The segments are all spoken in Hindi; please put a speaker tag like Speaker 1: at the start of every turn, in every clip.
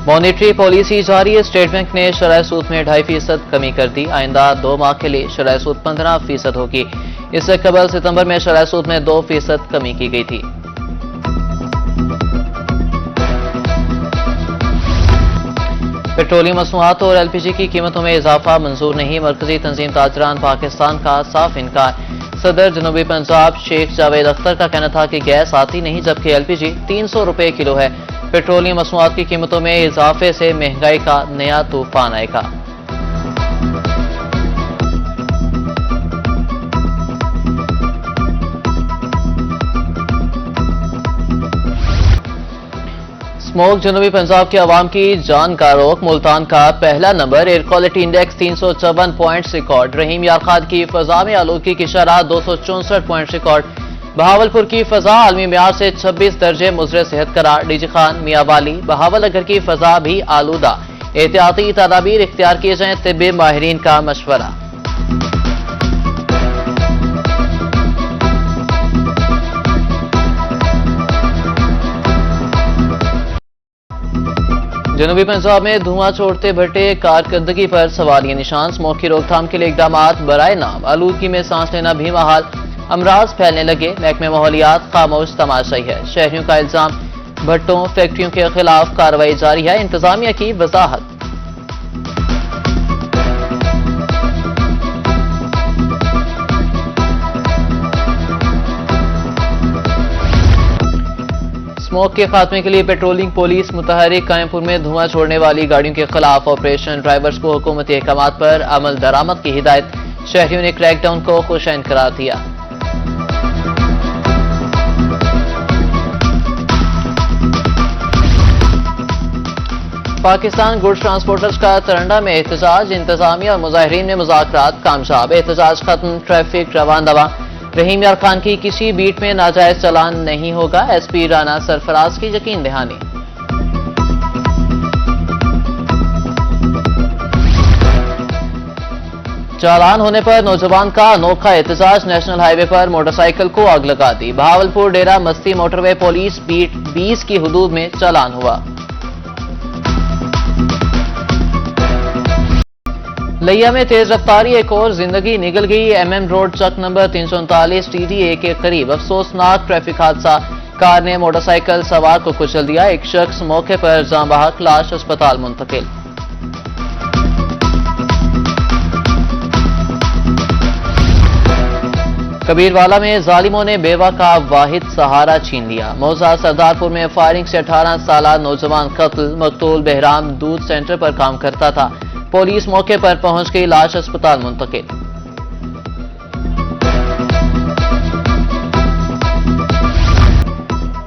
Speaker 1: मॉनेटरी पॉलिसी जारी है। स्टेट बैंक ने शरह सूद में 2.5% कमी कर दी। आइंदा 2 माह के लिए शरह सूद 15% होगी। इससे कबल सितंबर में शरह सूद में 2% कमी की गई थी। पेट्रोलियम मसनूआत और एलपीजी की कीमतों में इजाफा मंजूर नहीं। मरकजी तंजीम ताजरान पाकिस्तान का साफ इनकार। सदर जनूबी पंजाब शेख जावेद अख्तर का कहना था कि गैस आती नहीं, जबकि एलपीजी 300 रुपए किलो है। पेट्रोलियम मसनूआत की कीमतों में इजाफे से महंगाई का नया तूफान आएगा। स्मोक जनूबी पंजाब के अवाम की जान का रोक। मुल्तान का पहला नंबर। Air quality index 354 points record. Rahim Yar Khan की फजा में आलूदगी की शरह 264 पॉइंट रिकॉर्ड। बहावलपुर की फजा आलमी म्यार से 26 दर्जे मुजरे सेहत करार। डीजी खान मियावाली बहावलनगर की फजा भी आलूदा। एहतियाती तदाबीर इख्तियार किए जाएं, तिब्बी माहिरीन का मशवरा। जनूबी पंजाब में धुआं छोड़ते भट्टे कारकर्दगी पर सवालिया निशान। स्मोक की रोकथाम के लिए इकदाम बराए नाम। आलूदगी में सांस लेना भी महाल। अमराज फैलने लगे। महकमे माहौलियात खामोश तमाशाई है। शहरियों का इल्जाम, भट्टों फैक्ट्रियों के खिलाफ कार्रवाई जारी है। इंतजामिया की वजाहत। स्मोक के खात्मे के लिए पेट्रोलिंग पुलिस मुतहरिक। कायमपुर में धुआं छोड़ने वाली गाड़ियों के खिलाफ ऑपरेशन। ड्राइवर्स को हुकूमती अहकामात पर अमल दरामद की हिदायत। शहरियों ने क्रैकडाउन को खुशैन करार दिया। पाकिस्तान गुड्स ट्रांसपोर्टर्स का तरंडा में एहतजाज। इंतजामिया और मुजाहिरीन में मुज़ाकरात कामयाब। एहतजाज खत्म। ट्रैफिक रवान दवा। रहीम यार खान की किसी बीट में नाजायज चलान नहीं होगा। एसपी राना सरफराज की यकीन दहानी। चालान होने पर नौजवान का अनोखा एहतजाज। नेशनल हाईवे पर मोटरसाइकिल को आग लगा दी। बहावलपुर डेरा मस्ती मोटरवे पुलिस बीट 20 की हुदूद में चालान हुआ। लिया में तेज रफ्तारी, एक और जिंदगी निकल गई। एमएम रोड चक नंबर 339 टीडीए के करीब अफसोसनाक ट्रैफिक हादसा। कार ने मोटरसाइकिल सवार को कुचल दिया। एक शख्स मौके पर जान बहक, लाश अस्पताल मुंतकिल। कबीरवाला में जालिमों ने बेवा का वाहिद सहारा छीन लिया। मौजा सरदारपुर में फायरिंग से 18 साल नौजवान कत्ल। मकतूल बहराम दूध सेंटर पर काम करता था। पुलिस मौके पर पहुंच गई, लाश अस्पताल मुंतकिल।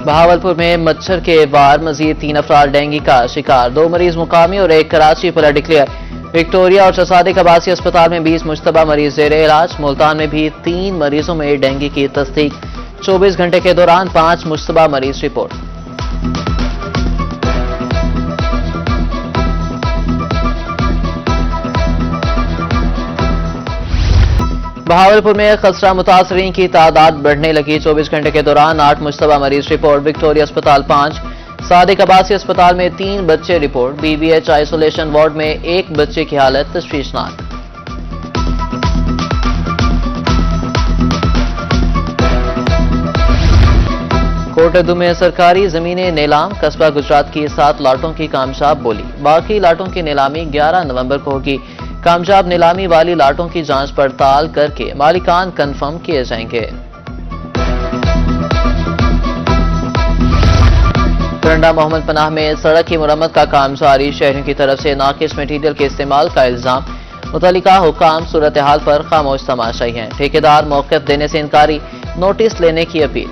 Speaker 1: बहावलपुर में मच्छर के वार, मजीद 3 अफराद डेंगू का शिकार। 2 मरीज मुकामी और 1 कराची पर डिक्लेयर। विक्टोरिया और ससादिक आबासी अस्पताल में 20 मुश्तबा मरीज जेर इलाज। मुल्तान में भी 3 मरीजों में डेंगू की तस्दीक। 24 घंटे के दौरान 5 मुश्तबा मरीज रिपोर्ट। बहावलपुर में खसरा मुतासरीन की तादाद बढ़ने लगी। 24 घंटे के दौरान 8 मुश्तबा मरीज रिपोर्ट। विक्टोरिया अस्पताल 5, सादिक आबासी अस्पताल में 3 बच्चे रिपोर्ट। बीबीएच आइसोलेशन वार्ड में 1 बच्चे की हालत तशवीशनाक। कोटदू में सरकारी जमीनें नीलाम। कस्बा गुजरात की 7 लाटों की कामयाब बोली। बाकी लाटों की नीलामी 11 नवंबर को होगी। कामयाब नीलामी वाली लाटों की जांच पड़ताल करके मालिकान कंफर्म किए जाएंगे। टरंडा मोहम्मद पनाह में सड़क की मुरम्मत का काम जारी। शहरियों की तरफ से नाकिस मटीरियल के इस्तेमाल का इल्जाम। मुतल्लिका हुक्काम सूरत हाल पर खामोश तमाशाई हैं। ठेकेदार मौक़िफ़ देने से इनकारी, नोटिस लेने की अपील।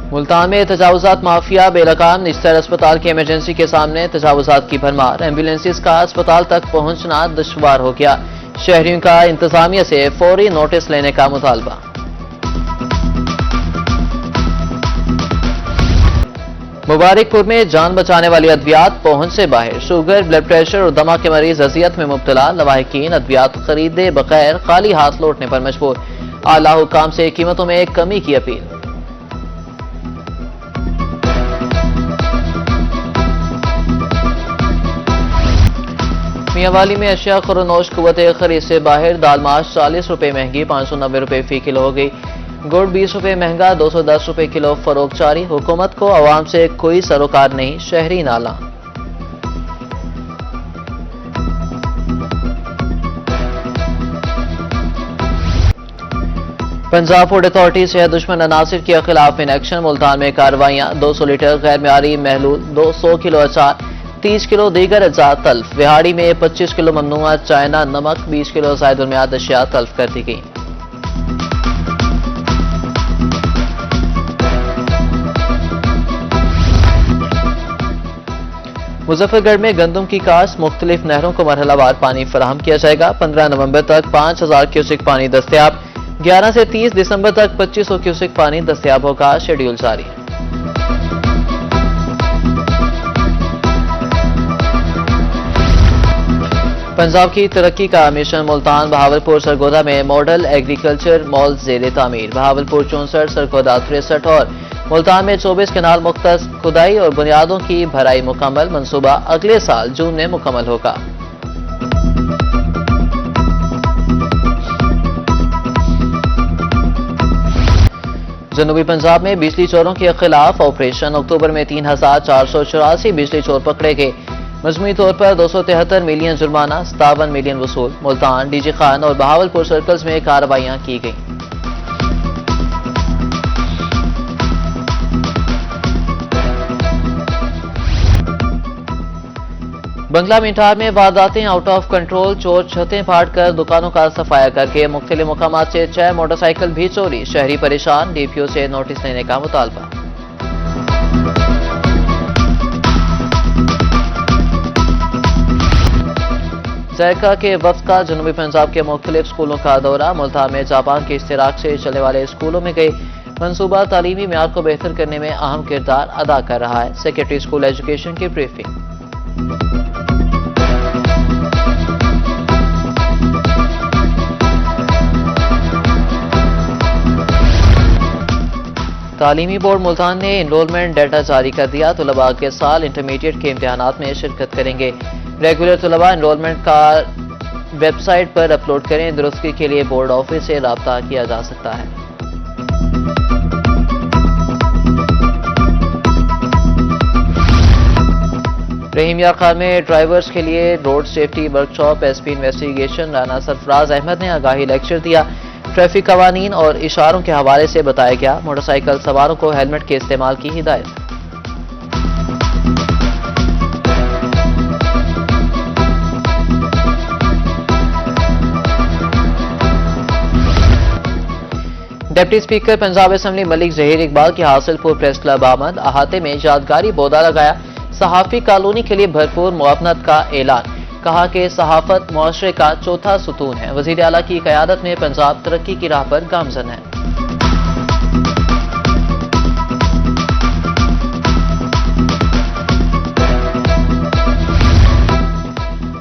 Speaker 1: मुल्तान में तजावुजात माफिया बेलगाम। निश्तर अस्पताल की इमरजेंसी के सामने तजावुजात की भरमार। एम्बुलेंसेस का अस्पताल तक पहुंचना दुश्वार हो गया। शहरियों का इंतजामिया से फौरी नोटिस लेने का मुतालबा। मुबारकपुर में जान बचाने वाली अद्वियात पहुंच से बाहर। शुगर, ब्लड प्रेशर और दमा के मरीज अजियत में मुब्तला। लवाहिकीन अद्वियात खरीदे बगैर खाली हाथ लौटने पर मजबूर। आला हुकाम से कीमतों में कमी की अपील। मियांवाली में अशिया खुरनोश कुव्वत खरीद से बाहर। दाल माश 40 रुपए महंगी, 590 रुपए फी किलो हो गई। गुड़ 20 रुपए महंगा, 210 रुपए किलो फरोख्त जारी। हुकूमत को अवाम से कोई सरोकार नहीं, शहरी नाला। पंजाब फूड अथॉरिटी सेहत दुश्मन अनासिर के खिलाफ इन एक्शन। मुल्तान में कार्रवाइयां। 200 लीटर गैर मियारी महलूल, 200 किलो अचार, 30 किलो दीगर अज्जा तल्फ। विहाड़ी में 25 किलो ममनुआ चाइना नमक, 20 किलो ज़ायदुल-मियाद अशिया तल्फ कर दी गई। मुजफ्फरगढ़ में गंदम की काश्त। मुख्तलिफ नहरों को मरहलावार पानी फराहम किया जाएगा। 15 नवंबर तक 5000 क्यूसिक पानी दस्तयाब। 11 से 30 दिसंबर तक 2500 क्यूसिक पानी दस्तयाब होगा। शेड्यूल जारी। पंजाब की तरक्की का मिशन। मुल्तान, बहावलपुर, सरगोदा में मॉडल एग्रीकल्चर मॉल जेर तामीर। बहावलपुर 64, सरगोदा 63 और मुल्तान में 24 केनाल मुख्तस खुदाई और बुनियादों की भराई मुकम्मल। मंसूबा अगले साल जून में मुकम्मल होगा। जनूबी पंजाब में बिजली चोरों के खिलाफ ऑपरेशन। अक्टूबर में 3484 बिजली चोर पकड़े गए। मजमूई तौर पर 273 मिलियन जुर्माना, 57 मिलियन वसूल। मुल्तान, डीजी खान और बहावलपुर सर्कल्स में कार्रवाइयां की गई। बंगला मिठार में वारदातें आउट ऑफ कंट्रोल। चोर छतें फाड़कर दुकानों का सफाया करके मुख्तलिफ मुकामात से 6 मोटरसाइकिल भी चोरी। शहरी परेशान, डीपीओ से नोटिस लेने का मुतालबा। ज़ायका के वफ्द का जनूबी पंजाब के मुख्तलिफ स्कूलों का दौरा। मुल्तान में जापान के इश्तिराक से चलने वाले स्कूलों में गए। मनसूबा तालीमी म्यार को बेहतर करने में अहम किरदार अदा कर रहा है। सेक्रेटरी स्कूल एजुकेशन की ब्रीफिंग। तालीमी बोर्ड मुल्तान ने इनरोलमेंट डाटा जारी कर दिया। तलबा के साल इंटरमीडिएट के इम्तिहानात में शिरकत करेंगे। रेगुलर तलबा इनरोलमेंट कार्ड वेबसाइट पर अपलोड करें। दुरुस्ती के लिए बोर्ड ऑफिस से राब्ता किया जा सकता है। रहीम यार खान में ड्राइवर्स के लिए road safety workshop. SP investigation Rana Sarfaraz Ahmed ने आगाही लेक्चर दिया। ट्रैफिक कवानीन और इशारों के हवाले से बताया गया। मोटरसाइकिल सवारों को हेलमेट के इस्तेमाल की हिदायत। Deputy speaker Punjab assembly Malik Zaheer Iqbal की हासिलपुर प्रेस क्लब आमद। अहाते में यादगारी पौधा लगाया। सहाफी कॉलोनी के लिए भरपूर मुआवनत का ऐलान। कहा कि सहाफत मुआशरे का चौथा सुतून है। वजीर आला की क़यादत में पंजाब तरक्की की राह पर गामजन है।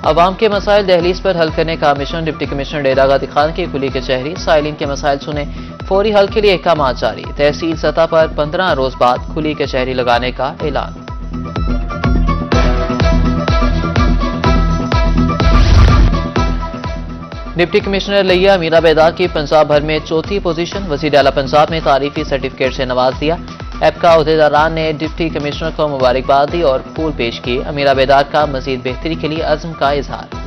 Speaker 1: अवाम के मसाइल दहलीज पर हल करने का मिशन। डिप्टी कमिश्नर डेरा गाजी खान की खुली कचहरी। साइलिन के मसाइल सुने, फौरी हल के लिए अहकाम जारी। तहसील सतह पर 15 रोज बाद खुली कचहरी लगाने का ऐलान। डिप्टी कमिश्नर लिया अमीरा बेदार की पंजाब भर में चौथी पोजीशन। वज़ीर आला पंजाब ने तारीफी सर्टिफिकेट से नवाज दिया। एपका अहदेदारान ने डिप्टी कमिश्नर को मुबारकबाद दी और फूल पेश किए। अमीरा बेदार का मजीद बेहतरी के लिए अज़्म का इजहार।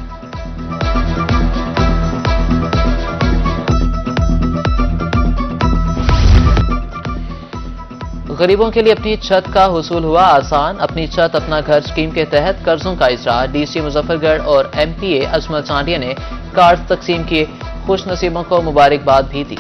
Speaker 1: गरीबों के लिए अपनी छत का हुसूल हुआ आसान। अपनी छत अपना घर स्कीम के तहत कर्जों का इजरा। डीसी मुजफ्फरगढ़ और एमपीए अजमल चांडिया ने कार्ड तकसीम किए। खुश नसीबों को मुबारकबाद भी दी।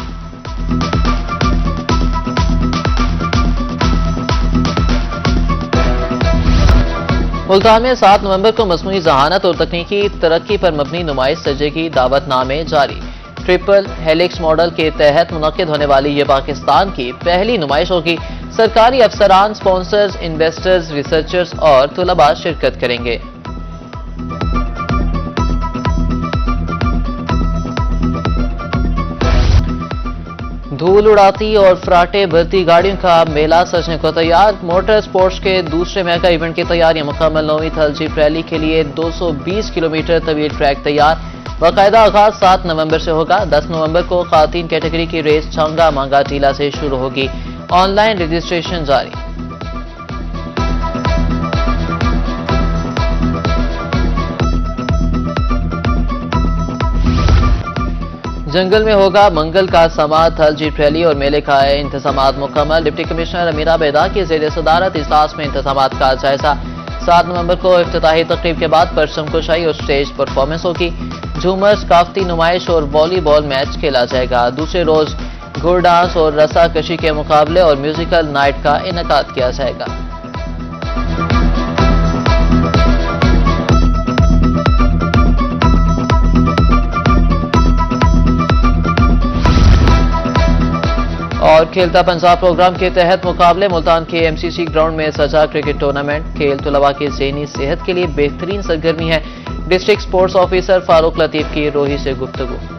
Speaker 1: मुल्तान में 7 नवंबर को मस्नूई जहानत और तकनीकी तरक्की पर मबनी नुमाइश सजेगी। दावतनामे जारी। ट्रिपल हेलिक्स मॉडल के तहत मुनक्किद होने वाली ये पाकिस्तान की पहली नुमाइश होगी। सरकारी अफसरान, स्पॉन्सर्स, इन्वेस्टर्स, रिसर्चर्स और तुलबा शिरकत करेंगे। धूल उड़ाती और फ्राटे भरती गाड़ियों का मेला सजने को तैयार। मोटर स्पोर्ट्स के दूसरे मेगा इवेंट की तैयारियां मुकम्मल। 9वीं थल जीप रैली के लिए 220 किलोमीटर तवील ट्रैक तैयार। बाकायदा आगाज 7 नवंबर से होगा। 10 नवंबर को खातीन कैटेगरी की रेस छंगा मांगा टीला से शुरू होगी। ऑनलाइन रजिस्ट्रेशन जारी। जंगल में होगा मंगल का समात। थल जीप रैली और मेले का इंतजाम मुकम्मल। डिप्टी कमिश्नर अमीरा बेदा की जेर सदारत इजलास में इंतजाम का जायजा। 7 नवंबर को इफ्तिताही तकरीब के बाद परचम कुशाई और स्टेज परफॉर्मेंस होगी। झूमर, सकाफती नुमाइश और वॉलीबॉल मैच खेला जाएगा। दूसरे रोज घुड़ डांस और रस्सा कशी के मुकाबले और म्यूजिकल नाइट का इनेकाद किया जाएगा। और खेलता पंजाब प्रोग्राम के तहत मुकाबले मुल्तान के एमसीसी ग्राउंड में सजा क्रिकेट टूर्नामेंट। खेल तुलबा की ज़हनी सेहत के लिए बेहतरीन सरगर्मी है। District sports officer Farooq Latif की रोही से गुफ्तगू।